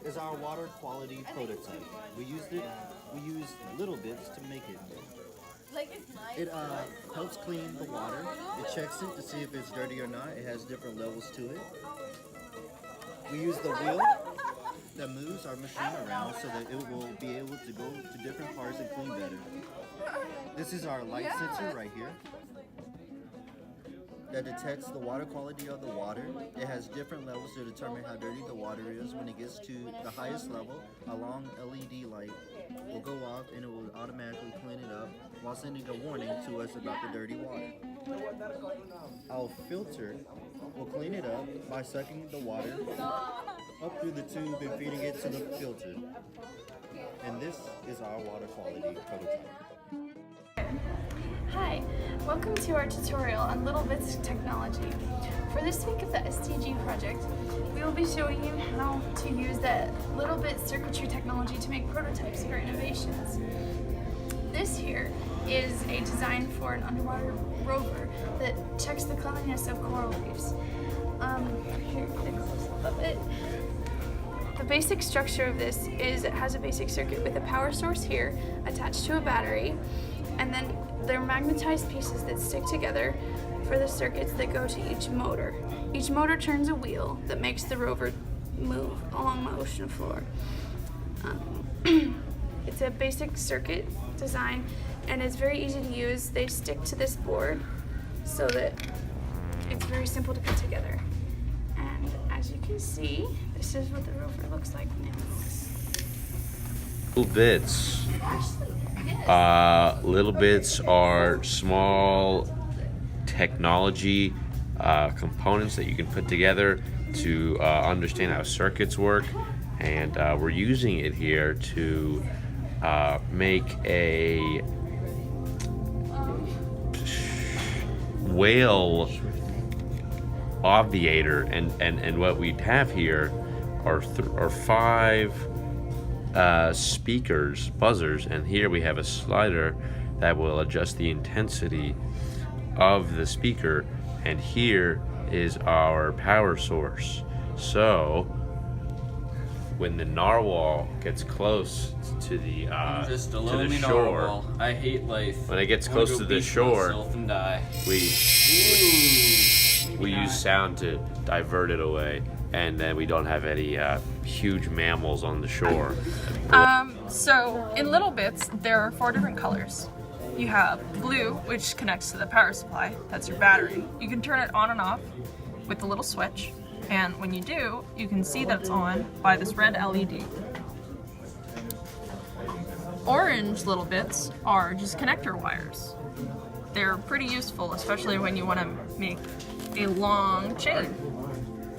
is our water quality prototype. We used little bits to make it. It helps clean the water. It checks it to see if it's dirty or not. It has different levels to it. We use the wheel that moves our machine around so that it will be able to go to different parts and clean better. This is our light sensor right here that detects the water quality of the water. It has different levels to determine how dirty the water is. When it gets to the highest level, a long LED light will go off and it will automatically clean it up while sending a warning to us about the dirty water. Our filter will clean it up by sucking the water up through the tube and feeding it to the filter. And this is our water quality prototype. Hi, welcome to our tutorial on Little Bits Technology. For this week of the STG project, we will be showing you how to use that Little Bit circuitry technology to make prototypes of our innovations. This here is a design for an underwater rover that checks the cleanliness of coral reefs. Here, get a close-up of it. The basic structure of this is it has a basic circuit with a power source here attached to a battery, and then they're magnetized pieces that stick together for the circuits that go to each motor. Each motor turns a wheel that makes the rover move along the ocean floor. It's a basic circuit design and it's very easy to use. They stick to this board so that it's very simple to put together. And as you can see, this is what the rover looks like now. Little bits. Little bits are small technology components that you can put together to understand how circuits work, and we're using it here to make a whale obviator, and what we have here are five speakers, buzzers, and here we have a slider that will adjust the intensity of the speaker, and here is our power source. So when the narwhal gets close to the just a to lonely the shore, narwhal. I hate life. when it gets close to the shore, And die. we use sound to divert it away, and then we don't have any huge mammals on the shore. So in Little Bits, there are 4 different colors. You have blue, which connects to the power supply. That's your battery. You can turn it on and off with the little switch, and when you do, you can see that it's on by this red LED. Orange Little Bits are just connector wires. They're pretty useful, especially when you want to make a long chain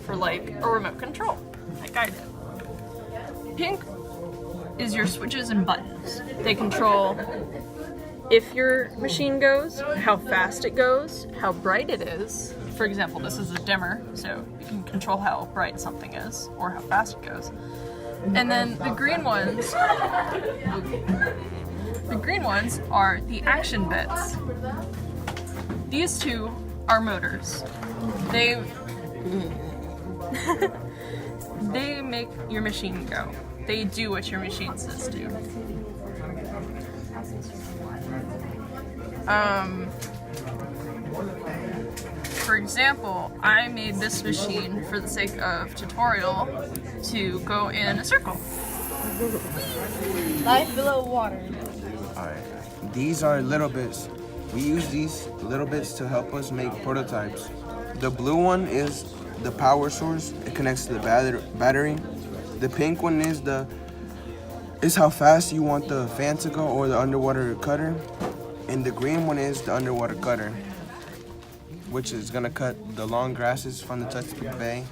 for like a remote control, like I did. Pink is your switches and buttons. They control if your machine goes, how fast it goes, how bright it is. For example, this is a dimmer, so you can control how bright something is or how fast it goes. And then the green ones are the action bits. These two are motors. They make your machine go. They do what your machine says do. For example, I made this machine for the sake of tutorial to go in a circle. Life below water. Alright, these are little bits. We use these little bits to help us make prototypes. The blue one is the power source. It connects to the battery. The pink one is how fast you want the fan to go, or the underwater cutter. And the green one is the underwater cutter, which is gonna cut the long grasses from the Chesapeake Bay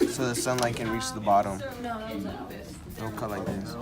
so the sunlight can reach the bottom. It'll cut like this.